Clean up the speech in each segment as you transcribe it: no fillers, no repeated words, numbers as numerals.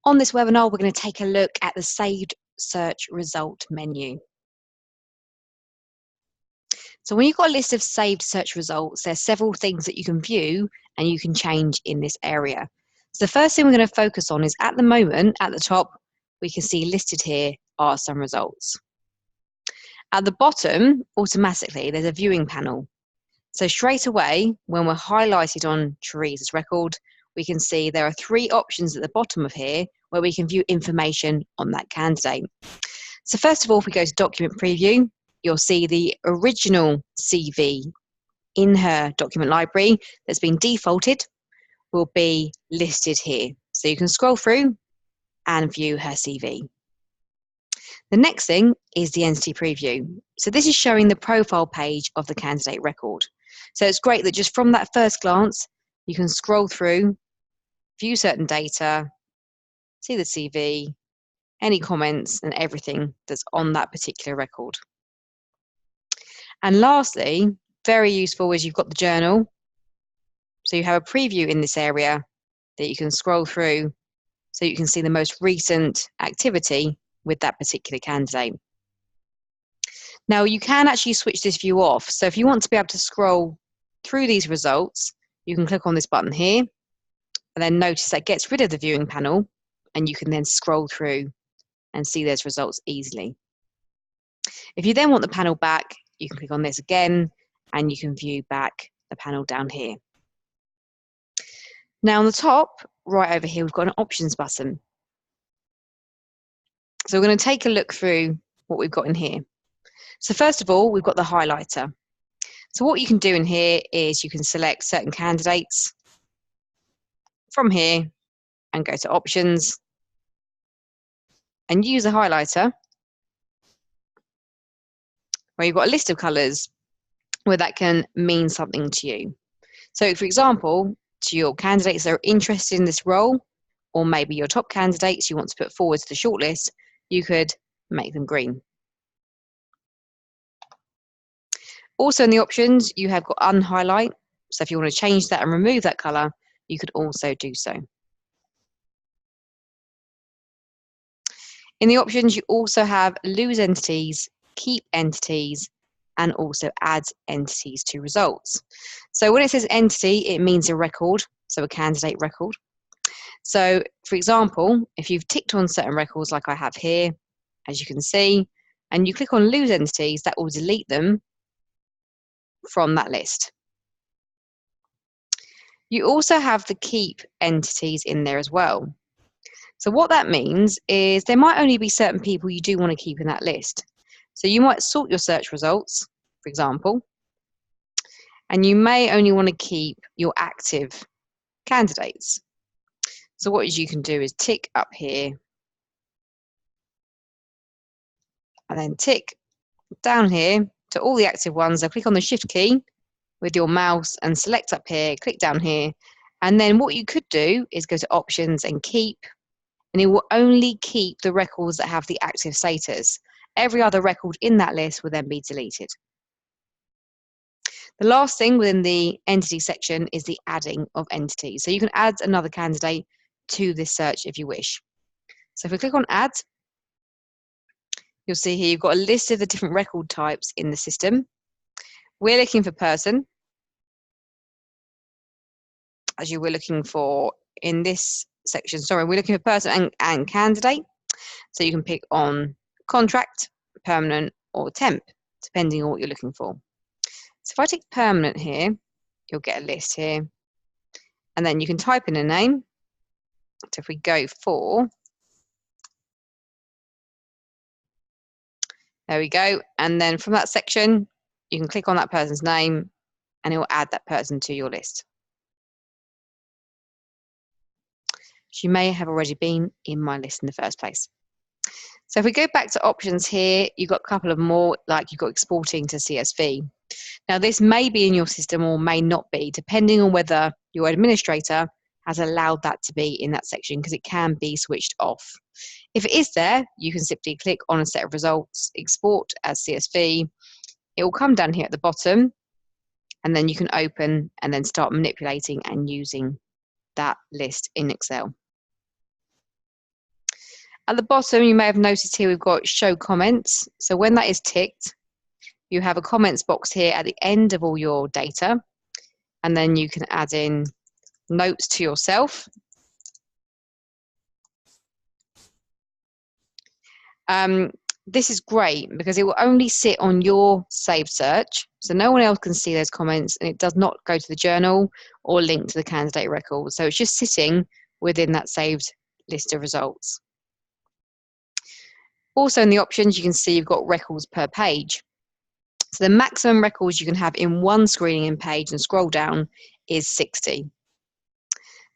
On this webinar, we're going to take a look at the saved search result menu. So when you've got a list of saved search results, there's several things that you can view and you can change in this area. So the first thing we're going to focus on is, at the moment, at the top, we can see listed here are some results. At the bottom, automatically, there's a viewing panel. So straight away, when we're highlighted on Teresa's record, we can see there are three options at the bottom of here where we can view information on that candidate. So first of all, if we go to document preview, you'll see the original CV in her document library that's been defaulted will be listed here. So you can scroll through and view her CV. The next thing is the entity preview. So this is showing the profile page of the candidate record. So it's great that just from that first glance, you can scroll through, view certain data, see the CV, any comments and everything that's on that particular record. And lastly, very useful, is you've got the journal. So you have a preview in this area that you can scroll through so you can see the most recent activity with that particular candidate. Now you can actually switch this view off. So if you want to be able to scroll through these results, you can click on this button here and then notice that gets rid of the viewing panel, and you can then scroll through and see those results easily. If you then want the panel back, you can click on this again and you can view back the panel down here. Now on the top, right over here, we've got an options button. So we're going to take a look through what we've got in here. So first of all, we've got the highlighter. So what you can do in here is you can select certain candidates from here and go to options and use a highlighter where you've got a list of colours where that can mean something to you. So for example, to your candidates that are interested in this role, or maybe your top candidates you want to put forward to the shortlist, you could make them green. Also in the options, you have got unhighlight. So if you want to change that and remove that colour, you could also do so. In the options, you also have lose entities, keep entities, and also add entities to results. So when it says entity, it means a record, so a candidate record. So for example, if you've ticked on certain records like I have here, as you can see, and you click on lose entities, that will delete them from that list. You also have the keep entities in there as well. So what that means is there might only be certain people you do want to keep in that list. So you might sort your search results, for example, and you may only want to keep your active candidates. So what you can do is tick up here and then tick down here to all the active ones. So click on the shift key with your mouse and select up here, click down here, and then what you could do is go to options and keep, and it will only keep the records that have the active status. Every other record in that list will then be deleted. The last thing within the entity section is the adding of entities. So you can add another candidate to this search if you wish. So if we click on add, you'll see here you've got a list of the different record types in the system. We're looking for person, as you were looking for in this section. Sorry, we're looking for person and candidate. So you can pick on contract, permanent, or temp, depending on what you're looking for. So if I tick permanent here, you'll get a list here. And then you can type in a name. So if we go for, there we go. And then from that section, you can click on that person's name and it will add that person to your list. She may have already been in my list in the first place. So if we go back to options here, you've got a couple of more, like you've got exporting to CSV. Now this may be in your system or may not be, depending on whether your administrator has allowed that to be in that section, because it can be switched off. If it is there, you can simply click on a set of results, export as CSV. It will come down here at the bottom, and then you can open and then start manipulating and using that list in Excel. At the bottom, you may have noticed here we've got show comments. So when that is ticked, you have a comments box here at the end of all your data, and then you can add in notes to yourself. This is great because it will only sit on your saved search, so no one else can see those comments, and it does not go to the journal or link to the candidate record. So it's just sitting within that saved list of results. Also in the options, you can see you've got records per page. So the maximum records you can have in one screening page, and scroll down, is 60.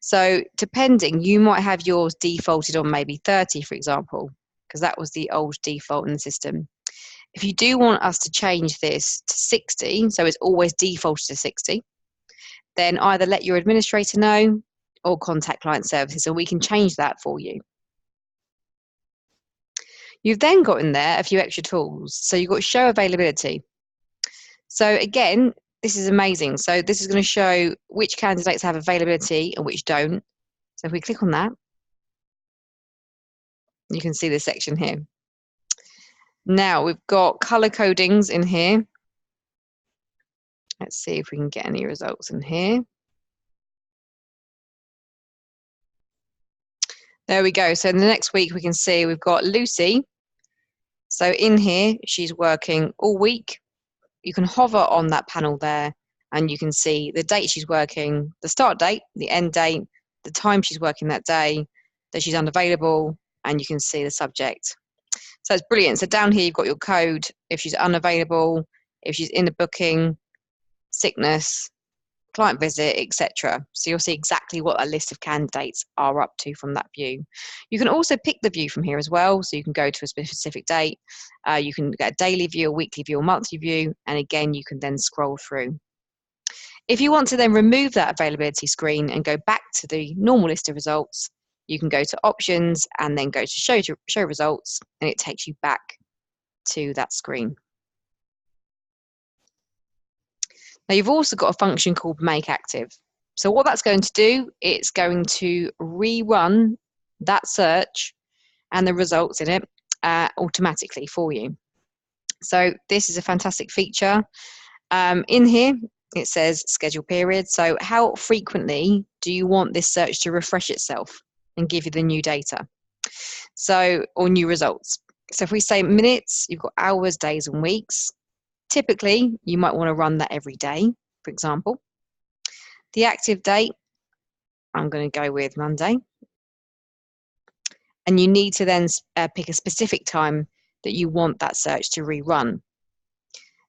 So depending, you might have yours defaulted on maybe 30, for example, because that was the old default in the system. If you do want us to change this to 60, so it's always defaulted to 60, then either let your administrator know or contact client services, and we can change that for you. You've then got in there a few extra tools. So you've got show availability. So again, this is amazing. So this is going to show which candidates have availability and which don't. So if we click on that, you can see this section here. Now we've got color codings in here. Let's see if we can get any results in here. There we go. So in the next week, we can see we've got Lucy. So in here, she's working all week. You can hover on that panel there, and you can see the date she's working, the start date, the end date, the time she's working that day, that she's unavailable, and you can see the subject. So it's brilliant. So down here, you've got your code, if she's unavailable, if she's in the booking, sickness, client visit, etc. So you'll see exactly what a list of candidates are up to from that view. You can also pick the view from here as well. So you can go to a specific date. You can get a daily view, a weekly view, or monthly view. And again, you can then scroll through. If you want to then remove that availability screen and go back to the normal list of results, you can go to options and then go to show results, and it takes you back to that screen. Now you've also got a function called make active. So what that's going to do, it's going to rerun that search and the results in it automatically for you. So this is a fantastic feature. In here, it says schedule period. So how frequently do you want this search to refresh itself and give you the new data? So, or new results. So if we say minutes, you've got hours, days, and weeks. Typically, you might want to run that every day, for example. The active date, I'm going to go with Monday. And you need to then pick a specific time that you want that search to rerun.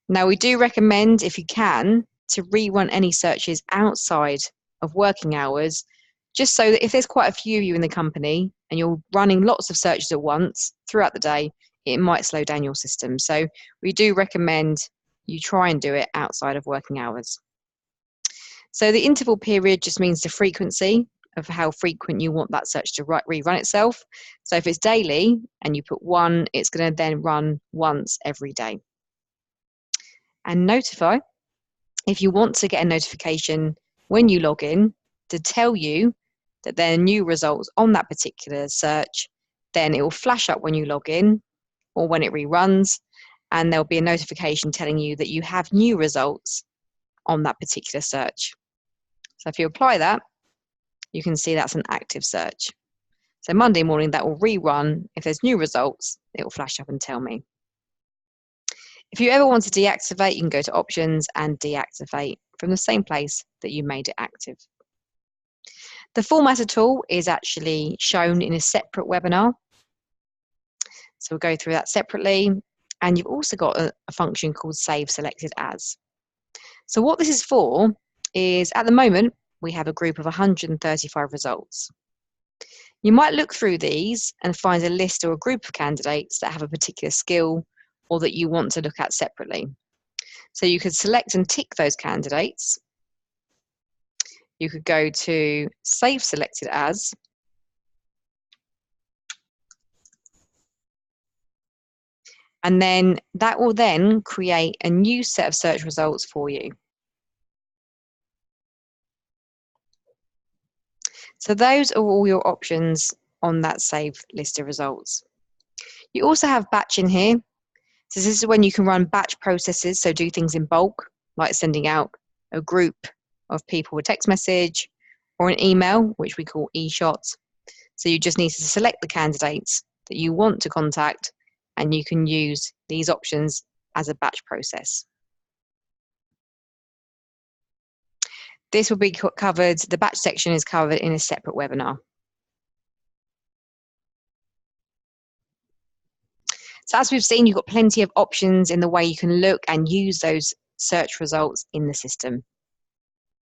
Now, we do recommend, if you can, to rerun any searches outside of working hours, just so that if there's quite a few of you in the company and you're running lots of searches at once throughout the day, it might slow down your system. So we do recommend you try and do it outside of working hours. So the interval period just means the frequency of how frequent you want that search to rerun itself. So if it's daily and you put 1, it's going to then run once every day. And notify, if you want to get a notification when you log in to tell you that there are new results on that particular search, then it will flash up when you log in or when it reruns, and there'll be a notification telling you that you have new results on that particular search. So if you apply that, you can see that's an active search. So Monday morning, that will rerun. If there's new results, it will flash up and tell me. If you ever want to deactivate, you can go to options and deactivate from the same place that you made it active. The formatter tool is actually shown in a separate webinar. So we'll go through that separately. And you've also got a function called save selected as. So what this is for is, at the moment, we have a group of 135 results. You might look through these and find a list or a group of candidates that have a particular skill or that you want to look at separately. So you could select and tick those candidates. You could go to save selected as, and then that will then create a new set of search results for you. So those are all your options on that saved list of results. You also have batch in here. So this is when you can run batch processes, so do things in bulk, like sending out a group of people a text message or an email, which we call e-shots. So you just need to select the candidates that you want to contact, and you can use these options as a batch process. This will be covered, the batch section is covered in a separate webinar. So as we've seen, you've got plenty of options in the way you can look and use those search results in the system.